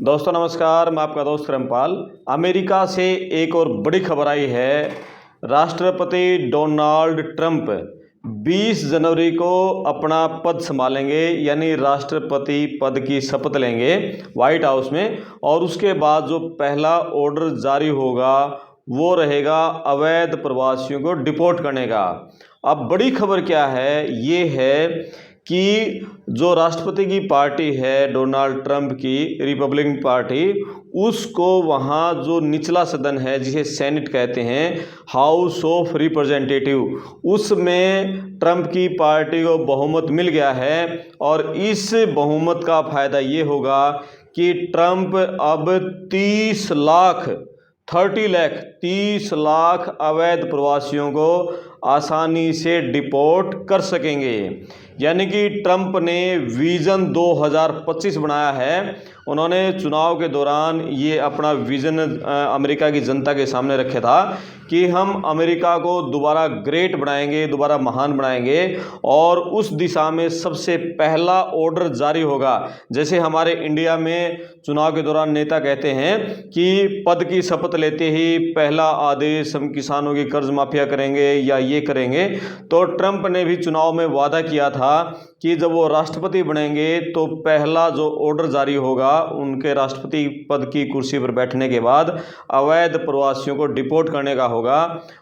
दोस्तों नमस्कार, मैं आपका दोस्त करमपाल। अमेरिका से एक और बड़ी खबर आई है। राष्ट्रपति डोनाल्ड ट्रंप 20 जनवरी को अपना पद संभालेंगे, यानी राष्ट्रपति पद की शपथ लेंगे व्हाइट हाउस में। और उसके बाद जो पहला ऑर्डर जारी होगा वो रहेगा अवैध प्रवासियों को डिपोर्ट करने का। अब बड़ी खबर क्या है, ये है कि जो राष्ट्रपति की पार्टी है डोनाल्ड ट्रंप की, रिपब्लिकन पार्टी, उसको वहाँ जो निचला सदन है जिसे सेनेट कहते हैं, हाउस ऑफ रिप्रेजेंटेटिव, उसमें ट्रंप की पार्टी को बहुमत मिल गया है। और इस बहुमत का फायदा ये होगा कि ट्रंप अब 30 लाख अवैध प्रवासियों को आसानी से डिपोर्ट कर सकेंगे। यानी कि ट्रंप ने विज़न 2025 बनाया है। उन्होंने चुनाव के दौरान ये अपना विज़न अमेरिका की जनता के सामने रखा था कि हम अमेरिका को दोबारा ग्रेट बनाएंगे, दोबारा महान बनाएंगे। और उस दिशा में सबसे पहला ऑर्डर जारी होगा। जैसे हमारे इंडिया में चुनाव के दौरान नेता कहते हैं कि पद की शपथ लेते ही पहला आदेश हम किसानों की कर्ज माफिया करेंगे या ये करेंगे, तो ट्रंप ने भी चुनाव में वादा किया था कि जब वो राष्ट्रपति बनेंगे तो पहला जो ऑर्डर जारी होगा उनके राष्ट्रपति पद की कुर्सी पर बैठने के बाद अवैध प्रवासियों को डिपोर्ट करने का होगा।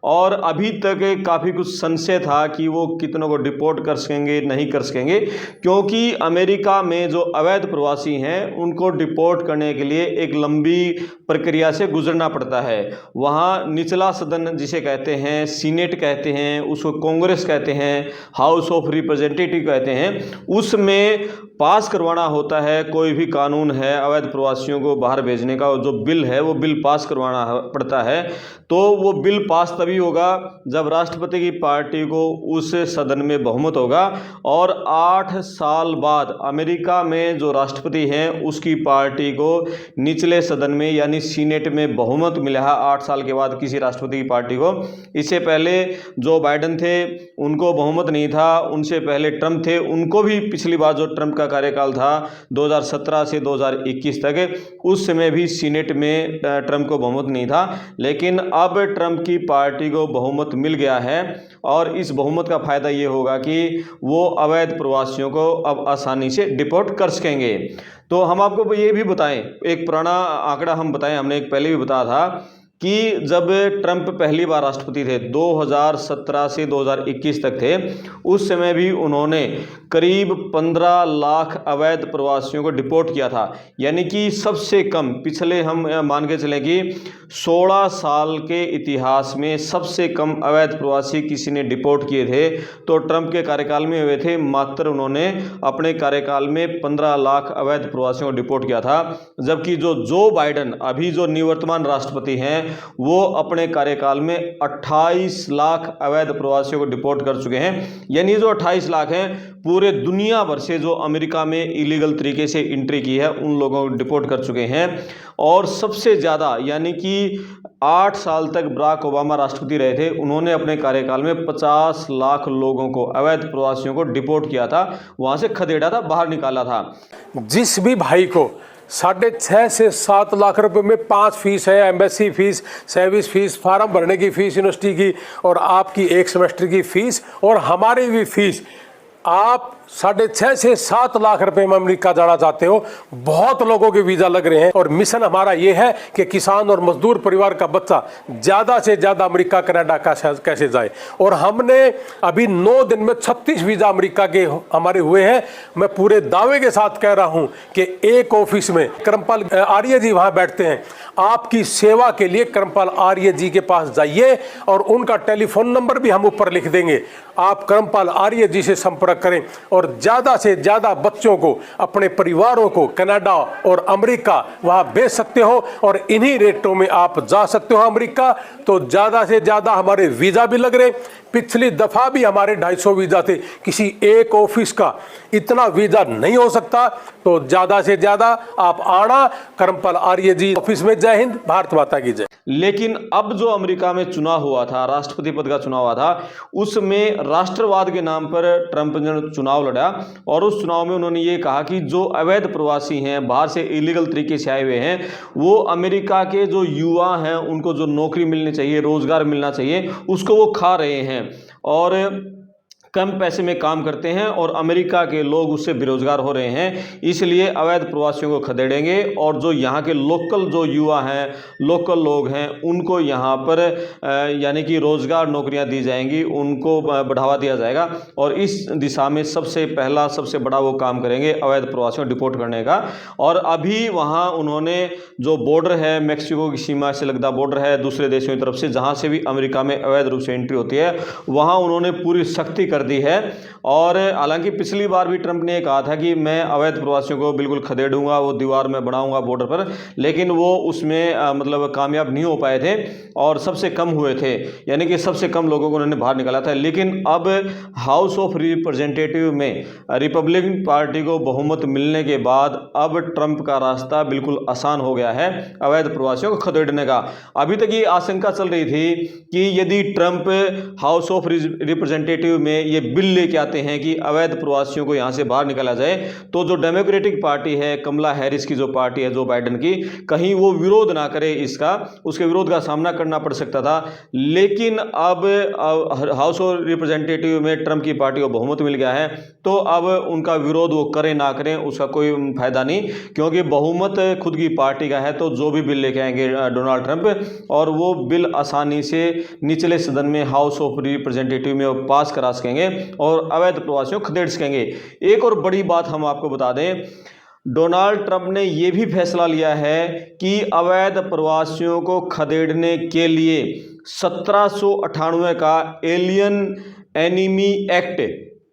और अभी तक काफ़ी कुछ संशय था कि वो कितनों को डिपोर्ट कर सकेंगे, नहीं कर सकेंगे, क्योंकि अमेरिका में जो अवैध प्रवासी हैं उनको डिपोर्ट करने के लिए एक लंबी प्रक्रिया से गुजरना पड़ता है। वहाँ निचला सदन जिसे कहते हैं, सीनेट कहते हैं, उसको कांग्रेस कहते हैं, हाउस ऑफ रिप्रेजेंटेटिव कहते हैं, उसमें पास करवाना होता है। कोई भी कानून है अवैध प्रवासियों को बाहर भेजने का, जो बिल है वो बिल पास करवाना पड़ता है। तो वो बिल पास तभी होगा जब राष्ट्रपति की पार्टी को उस सदन में बहुमत होगा। और 8 साल बाद अमेरिका में जो राष्ट्रपति हैं उसकी पार्टी को निचले सदन में यानी सीनेट में बहुमत मिला है 8 साल के बाद किसी राष्ट्रपति की पार्टी को। इससे पहले जो बाइडेन थे उनको बहुमत नहीं था, उनसे पहले ट्रंप थे, उनको भी पिछली बार जो ट्रंप का कार्यकाल था 2017 से 2021 तक, उस समय भी सीनेट में ट्रंप को बहुमत नहीं था। लेकिन अब ट्रंप की पार्टी को बहुमत मिल गया है और इस बहुमत का फायदा ये होगा कि वो अवैध प्रवासियों को अब आसानी से डिपोर्ट कर सकेंगे। तो हम आपको ये भी बताएं, एक पुराना आंकड़ा हम बताएं, हमने एक पहले भी बताया था कि जब ट्रंप पहली बार राष्ट्रपति थे 2017 से 2021 तक थे, उस समय भी उन्होंने करीब 15 लाख अवैध प्रवासियों को डिपोर्ट किया था। यानी कि सबसे कम, पिछले हम मान के चलें कि 16 साल के इतिहास में सबसे कम अवैध प्रवासी किसी ने डिपोर्ट किए थे तो ट्रंप के कार्यकाल में हुए थे। मात्र उन्होंने अपने कार्यकाल में 15 लाख अवैध प्रवासियों को डिपोर्ट किया था। जबकि जो बाइडेन अभी जो निवर्तमान राष्ट्रपति हैं वो अपने कार्यकाल में 28 लाख अवैध प्रवासियों को डिपोर्ट कर चुके हैं। यानी जो 28 लाख हैं पूरे दुनिया भर से जो अमेरिका में इलीगल तरीके से एंट्री की है उन लोगों को डिपोर्ट कर चुके हैं। और सबसे ज़्यादा, यानी कि 8 साल तक बराक ओबामा राष्ट्रपति रहे थे, उन्होंने अपने कार्यकाल में 50 लाख लोगों को, अवैध प्रवासियों को डिपोर्ट किया था, वहाँ से खदेड़ा था, बाहर निकाला था। जिस भी भाई को 6.5 से 7 लाख रुपए में 5 फीस है, embassy fees, service fees, form भरने की फीस यूनिवर्सिटी की, और आपकी 1 सेमेस्टर की फीस और हमारी भी फीस, आप 6.5 से 7 लाख रुपए में अमेरिका जाना चाहते हो, बहुत लोगों के वीज़ा लग रहे हैं। और मिशन हमारा ये है कि किसान और मजदूर परिवार का बच्चा ज़्यादा से ज़्यादा अमेरिका कनाडा का कैसे जाए। और हमने अभी 9 दिन में 36 वीज़ा अमेरिका के हमारे हुए हैं। मैं पूरे दावे के साथ कह रहा हूँ कि एक ऑफिस में करमपाल आर्य जी वहाँ बैठते हैं। आपकी सेवा के लिए करमपाल आर्य जी के पास जाइए और उनका टेलीफोन नंबर भी हम ऊपर लिख देंगे। आप करमपाल आर्य जी से संपर्क करें और ज़्यादा से ज़्यादा बच्चों को, अपने परिवारों को कनाडा और अमेरिका वहाँ भेज सकते हो। और इन्हीं रेटों में आप जा सकते हो अमेरिका। तो ज़्यादा से ज़्यादा हमारे वीज़ा भी लग रहे। पिछली दफ़ा भी हमारे 250 वीज़ा थे, किसी एक ऑफिस का इतना वीज़ा नहीं हो सकता। तो ज़्यादा से ज़्यादा आप आना करमपाल आर्य जी ऑफिस में। जय हिंद, भारत माता की जय। लेकिन अब जो अमेरिका में चुनाव हुआ था, राष्ट्रपति पद का चुनाव हुआ था, उसमें राष्ट्रवाद के नाम पर ट्रंप ने चुनाव लड़ा और उस चुनाव में उन्होंने ये कहा कि जो अवैध प्रवासी हैं, बाहर से इलीगल तरीके से आए हुए हैं, वो अमेरिका के जो युवा हैं उनको जो नौकरी मिलनी चाहिए, रोजगार मिलना चाहिए, उसको वो खा रहे हैं और कम पैसे में काम करते हैं और अमेरिका के लोग उससे बेरोजगार हो रहे हैं। इसलिए अवैध प्रवासियों को खदेड़ेंगे और जो यहाँ के लोकल जो युवा हैं, लोकल लोग हैं, उनको यहाँ पर यानी कि रोजगार नौकरियाँ दी जाएंगी, उनको बढ़ावा दिया जाएगा और इस दिशा में सबसे पहला सबसे बड़ा वो काम करेंगे अवैध प्रवासियों को डिपोर्ट करने का। और अभी वहाँ उन्होंने जो बॉर्डर है, मैक्सिको की सीमा से लगता बॉर्डर है दूसरे देशों की तरफ से, जहाँ से भी अमेरिका में अवैध रूप से एंट्री होती है, वहाँ उन्होंने पूरी सख्ती कर दी है। और हालांकि पिछली बार भी ट्रंप ने कहा था कि मैं अवैध प्रवासियों को बिल्कुल खदेड़ूंगा, वो दीवार में बनाऊंगा बॉर्डर पर, लेकिन वो उसमें मतलब कामयाब नहीं हो पाए थे और सबसे कम हुए थे, यानी कि सबसे कम लोगों को उन्होंने बाहर निकाला था। लेकिन अब हाउस ऑफ रिप्रेजेंटेटिव में रिपब्लिकन पार्टी को बहुमत मिलने के बाद अब ट्रंप का रास्ता बिल्कुल आसान हो गया है अवैध प्रवासियों को खदेड़ने का। अभी तक ये आशंका चल रही थी कि यदि ट्रंप हाउस ऑफ रिप्रेजेंटेटिव में ये बिल लेके आते हैं कि अवैध प्रवासियों को यहां से बाहर निकाला जाए, तो जो डेमोक्रेटिक पार्टी है, कमला हैरिस की जो पार्टी है, जो बाइडेन की, कहीं वो विरोध ना करे इसका, उसके विरोध का सामना करना पड़ सकता था। लेकिन अब हाउस ऑफ रिप्रेजेंटेटिव में ट्रंप की पार्टी को बहुमत मिल गया है, तो अब उनका विरोध वो करें ना करें उसका कोई फायदा नहीं, क्योंकि बहुमत खुद की पार्टी का है। तो जो भी बिल लेके आएंगे डोनाल्ड ट्रंप, और वो बिल आसानी से निचले सदन में हाउस ऑफ रिप्रेजेंटेटिव में पास करा सकेंगे और अवैध प्रवासियों को खदेड़ सकेंगे। एक और बड़ी बात हम आपको बता दें, डोनाल्ड ट्रंप ने यह भी फैसला लिया है कि अवैध प्रवासियों को खदेड़ने के लिए 1798 का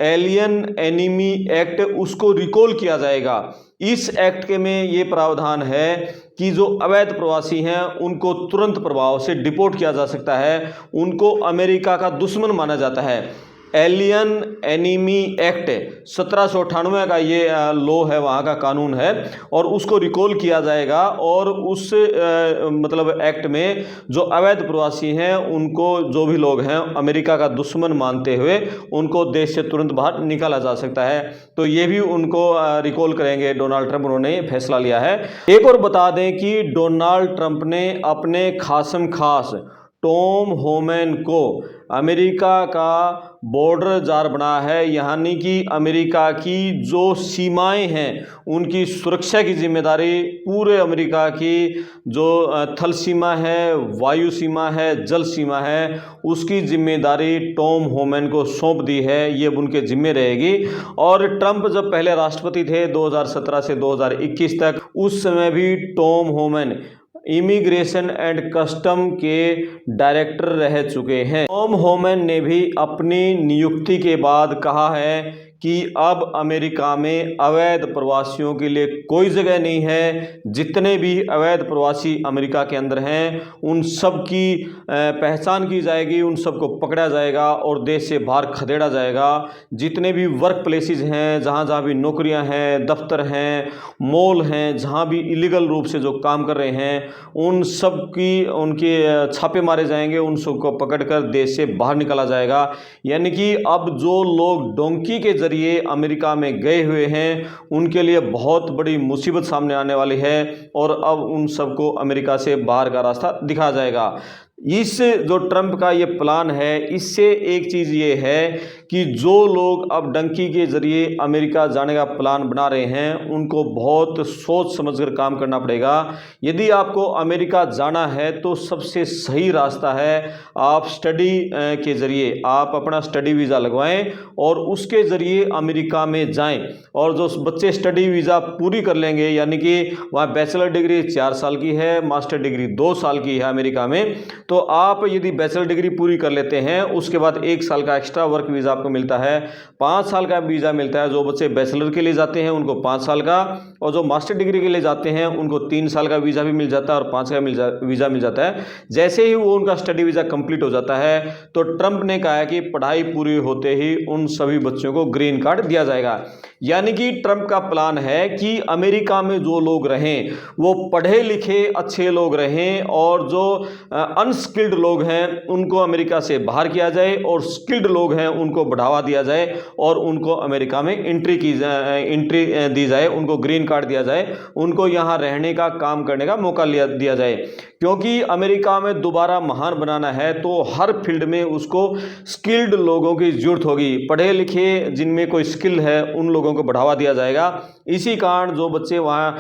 एलियन एनिमी एक्ट उसको रिकॉल किया जाएगा। इस एक्ट के में ये प्रावधान है कि जो अवैध प्रवासी हैं उनको तुरंत प्रभाव से डिपोर्ट किया जा सकता है, उनको अमेरिका का दुश्मन माना जाता है। एलियन एनिमी एक्ट 1798 का ये लॉ है, वहाँ का कानून है, और उसको रिकॉल किया जाएगा और उस मतलब एक्ट में जो अवैध प्रवासी हैं उनको, जो भी लोग हैं अमेरिका का दुश्मन मानते हुए, उनको देश से तुरंत बाहर निकाला जा सकता है। तो ये भी उनको रिकॉल करेंगे डोनाल्ड ट्रंप, उन्होंने फैसला लिया है। एक और बता दें कि डोनाल्ड ट्रंप ने अपने खासम खास टॉम होमैन को अमेरिका का बॉर्डर जार बनाया है, यानी कि अमेरिका की जो सीमाएं हैं उनकी सुरक्षा की जिम्मेदारी पूरे अमेरिका की जो थल सीमा है, वायु सीमा है, जल सीमा है, उसकी जिम्मेदारी टॉम होमैन को सौंप दी है। ये अब उनके जिम्मे रहेगी। और ट्रंप जब पहले राष्ट्रपति थे 2017 से 2021 तक, उस समय भी टॉम होमैन इमिग्रेशन एंड कस्टम के डायरेक्टर रह चुके हैं। टॉम होमैन ने भी अपनी नियुक्ति के बाद कहा है कि अब अमेरिका में अवैध प्रवासियों के लिए कोई जगह नहीं है। जितने भी अवैध प्रवासी अमेरिका के अंदर हैं उन सब की पहचान की जाएगी, उन सबको पकड़ा जाएगा और देश से बाहर खदेड़ा जाएगा। जितने भी वर्क प्लेसेस हैं, जहाँ जहाँ भी नौकरियाँ हैं, दफ्तर हैं, मॉल हैं, जहाँ भी इलीगल रूप से जो काम कर रहे हैं, उन सब की उनके छापे मारे जाएंगे, उन सबको पकड़कर देश से बाहर निकाला जाएगा। यानी कि अब जो लोग डोंकी के जरिए अमेरिका में गए हुए हैं उनके लिए बहुत बड़ी मुसीबत सामने आने वाली है और अब उन सबको अमेरिका से बाहर का रास्ता दिखाया जाएगा। इस जो ट्रंप का ये प्लान है, इससे एक चीज़ ये है कि जो लोग अब डंकी के जरिए अमेरिका जाने का प्लान बना रहे हैं उनको बहुत सोच समझकर काम करना पड़ेगा। यदि आपको अमेरिका जाना है तो सबसे सही रास्ता है आप स्टडी के ज़रिए आप अपना स्टडी वीज़ा लगवाएं और उसके ज़रिए अमेरिका में जाएं। और जो बच्चे स्टडी वीज़ा पूरी कर लेंगे, यानी कि वहाँ बैचलर डिग्री 4 साल की है, मास्टर डिग्री 2 साल की है अमेरिका में, तो आप यदि बैचलर डिग्री पूरी कर लेते हैं उसके बाद 1 साल का एक्स्ट्रा वर्क वीज़ा आपको मिलता है, 5 साल का वीज़ा मिलता है। जो बच्चे बैचलर के लिए जाते हैं उनको 5 साल का, और जो मास्टर डिग्री के लिए जाते हैं उनको 3 साल का वीज़ा भी मिल जाता है और 5 का वीज़ा मिल जाता है। जैसे ही वो उनका स्टडी वीज़ा कंप्लीट हो जाता है तो ट्रंप ने कहा है कि पढ़ाई पूरी होते ही उन सभी बच्चों को ग्रीन कार्ड दिया जाएगा। यानी कि ट्रंप का प्लान है कि अमेरिका में जो लोग रहें वो पढ़े लिखे अच्छे लोग रहें, और जो अनस्किल्ड लोग हैं उनको अमेरिका से बाहर किया जाए और स्किल्ड लोग हैं उनको बढ़ावा दिया जाए और उनको अमेरिका में एंट्री दी जाए, उनको ग्रीन कार्ड दिया जाए, उनको यहाँ रहने का काम करने का मौका दिया जाए। क्योंकि अमेरिका में दोबारा महान बनाना है तो हर फील्ड में उसको स्किल्ड लोगों की जरूरत होगी। पढ़े लिखे जिनमें कोई स्किल है उन लोगों को बढ़ावा दिया जाएगा। इसी कारण जो बच्चे वहाँ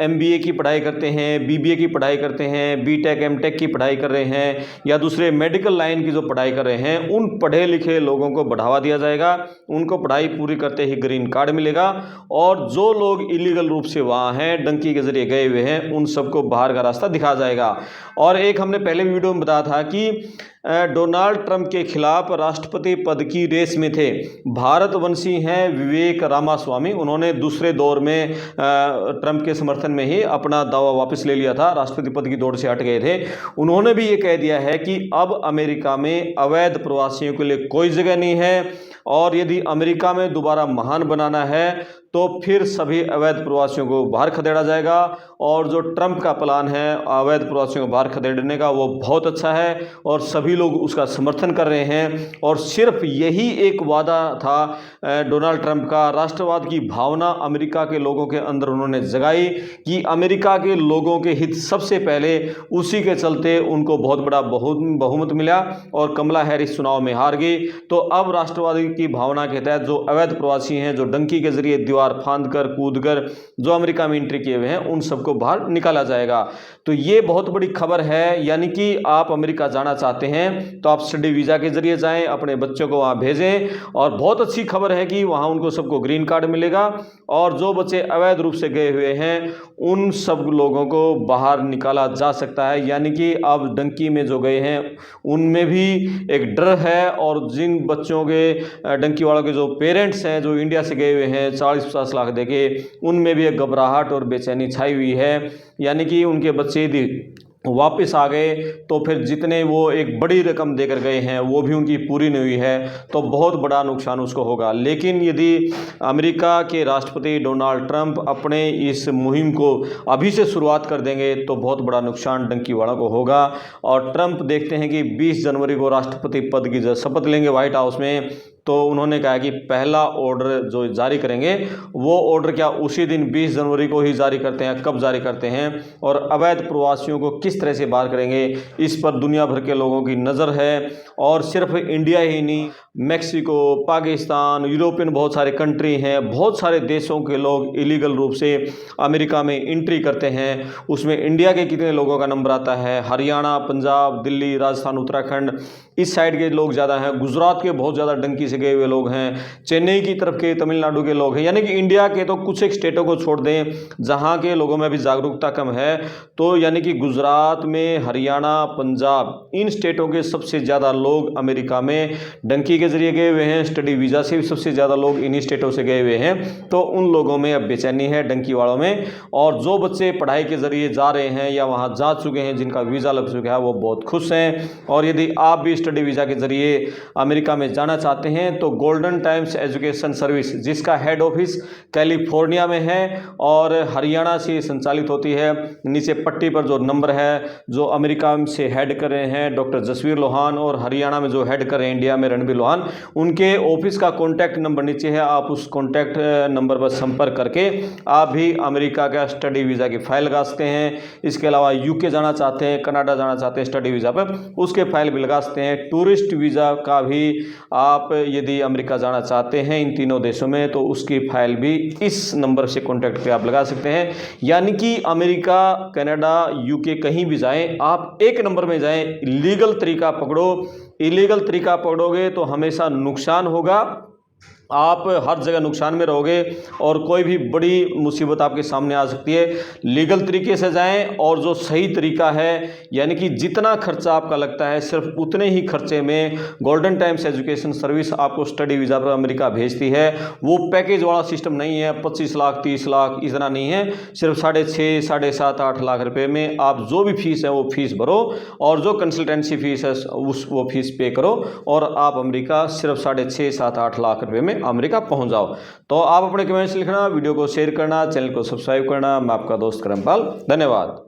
MBA की पढ़ाई करते हैं, BBA की पढ़ाई करते हैं, BTech MTech की पढ़ाई कर रहे हैं या दूसरे मेडिकल लाइन की जो पढ़ाई कर रहे हैं, उन पढ़े लिखे लोगों को बढ़ावा दिया जाएगा। उनको पढ़ाई पूरी करते ही ग्रीन कार्ड मिलेगा, और जो लोग इलीगल रूप से वहाँ हैं, डंकी के जरिए गए हुए हैं, उन सबको बाहर का रास्ता दिखाया जाएगा। और एक हमने पहले वीडियो में बताया था कि डोनाल्ड ट्रंप के खिलाफ राष्ट्रपति पद की रेस में थे भारतवंशी हैं विवेक रामास्वामी। उन्होंने दूसरे दौर में ट्रंप के समर्थन में ही अपना दावा वापस ले लिया था, राष्ट्रपति पद की दौड़ से हट गए थे। उन्होंने भी ये कह दिया है कि अब अमेरिका में अवैध प्रवासियों के लिए कोई जगह नहीं है, और यदि अमेरिका में दोबारा महान बनाना है तो फिर सभी अवैध प्रवासियों को बाहर खदेड़ा जाएगा। और जो ट्रंप का प्लान है अवैध प्रवासियों को बाहर खदेड़ने का, वो बहुत अच्छा है और सभी लोग उसका समर्थन कर रहे हैं। और सिर्फ यही एक वादा था डोनाल्ड ट्रंप का, राष्ट्रवाद की भावना अमेरिका के लोगों के अंदर उन्होंने जगाई कि अमेरिका के लोगों के हित सबसे पहले, उसी के चलते उनको बहुत बड़ा बहुमत मिला और कमला हैरिस चुनाव में हार गई। तो अब राष्ट्रवाद की भावना के तहत जो अवैध प्रवासी हैं, जो डंकी के जरिए दीवार फांद कर कूद कर जो अमेरिका में एंट्री किए हुए हैं, उन सबको बाहर निकाला जाएगा। तो ये बहुत बड़ी खबर है। यानी कि आप अमेरिका जाना चाहते हैं तो आप स्टडी वीजा के जरिए जाएं, अपने बच्चों को वहां भेजें, और बहुत अच्छी खबर है कि वहां उनको सबको ग्रीन कार्ड मिलेगा। और जो बच्चे अवैध रूप से गए हुए हैं उन सब लोगों को बाहर निकाला जा सकता है। यानी कि अब डंकी में जो गए हैं उनमें भी एक डर है, और जिन बच्चों के डंकी वालों के जो पेरेंट्स हैं जो इंडिया से गए हुए हैं 40-50 लाख देके, उनमें भी एक घबराहट और बेचैनी छाई हुई है। यानी कि उनके बच्चे यदि वापस आ गए तो फिर जितने वो एक बड़ी रकम देकर गए हैं वो भी उनकी पूरी नहीं हुई है, तो बहुत बड़ा नुकसान उसको होगा। लेकिन यदि अमेरिका के राष्ट्रपति डोनाल्ड ट्रंप अपने इस मुहिम को अभी से शुरुआत कर देंगे तो बहुत बड़ा नुकसान डंकी वालों को होगा। और ट्रंप देखते हैं कि 20 जनवरी को राष्ट्रपति पद की शपथ लेंगे व्हाइट हाउस में, तो उन्होंने कहा कि पहला ऑर्डर जो जारी करेंगे वो ऑर्डर क्या उसी दिन 20 जनवरी को ही जारी करते हैं, कब जारी करते हैं, और अवैध प्रवासियों को किस तरह से बाहर करेंगे, इस पर दुनिया भर के लोगों की नज़र है। और सिर्फ इंडिया ही नहीं, मैक्सिको, पाकिस्तान, यूरोपियन बहुत सारे कंट्री हैं, बहुत सारे देशों के लोग इलीगल रूप से अमेरिका में एंट्री करते हैं। उसमें इंडिया के कितने लोगों का नंबर आता है, हरियाणा, पंजाब, दिल्ली, राजस्थान, उत्तराखंड, इस साइड के लोग ज़्यादा हैं, गुजरात के बहुत ज़्यादा डंकी से गए हुए लोग हैं, चेन्नई की तरफ के, तमिलनाडु के लोग हैं। यानी कि इंडिया के तो कुछ एक स्टेटों को छोड़ दें जहाँ के लोगों में भी जागरूकता कम है, तो यानी कि गुजरात में, हरियाणा, पंजाब, इन स्टेटों के सबसे ज़्यादा लोग अमेरिका में डंकी के जरिए गए हुए हैं। स्टडी वीज़ा से भी सबसे ज़्यादा लोग इन्हीं स्टेटों से गए हुए हैं। तो उन लोगों में अब बेचैनी है, डंकी वालों में। और जो बच्चे पढ़ाई के जरिए जा रहे हैं या वहाँ जा चुके हैं, जिनका वीज़ा लग चुका है, वो बहुत खुश हैं। और यदि आप भी स्टडी वीज़ा के जरिए अमेरिका में जाना चाहते हैं तो गोल्डन टाइम्स एजुकेशन सर्विस, जिसका हेड ऑफिस कैलिफोर्निया में है और हरियाणा से संचालित होती है, नीचे पट्टी पर जो नंबर है, जो अमेरिका से हेड कर रहे हैं डॉक्टर जसवीर लोहान, और हरियाणा में जो हेड कर रहे हैं इंडिया में रणबीर लोहान, उनके ऑफिस का कॉन्टैक्ट नंबर नीचे है। आप उस कॉन्टैक्ट नंबर पर संपर्क करके आप भी अमेरिका का स्टडी वीज़ा की फाइल लगा सकते हैं। इसके अलावा यूके जाना चाहते हैं, कनाडा जाना चाहते हैं स्टडी वीज़ा पर, उसके फाइल भी लगा सकते हैं। टूरिस्ट वीज़ा का भी आप यदि अमेरिका जाना चाहते हैं इन तीनों देशों में, तो उसकी फाइल भी इस नंबर से कॉन्टैक्ट पे आप लगा सकते हैं। यानी कि अमेरिका, कनाडा, यूके कहीं भी जाएं, आप एक नंबर में जाएं, लीगल तरीका पकड़ो। इलीगल तरीका पकड़ोगे तो हमेशा नुकसान होगा। आप हर जगह नुकसान में रहोगे और कोई भी बड़ी मुसीबत आपके सामने आ सकती है। लीगल तरीके से जाएं और जो सही तरीका है, यानी कि जितना खर्चा आपका लगता है सिर्फ उतने ही खर्चे में गोल्डन टाइम्स एजुकेशन सर्विस आपको स्टडी वीज़ा पर अमेरिका भेजती है। वो पैकेज वाला सिस्टम नहीं है, 25 लाख 30 लाख इतना नहीं है। सिर्फ 6.5 7.5 8 लाख रुपए में आप जो भी फीस है वो फीस भरो और जो कंसल्टेंसी फीस है वो फीस पे करो और आप अमेरिका सिर्फ 6.5 7 8 लाख रुपए में अमेरिका पहुंच जाओ। तो आप अपने कमेंट्स लिखना, वीडियो को शेयर करना, चैनल को सब्सक्राइब करना। मैं आपका दोस्त करमपाल, धन्यवाद।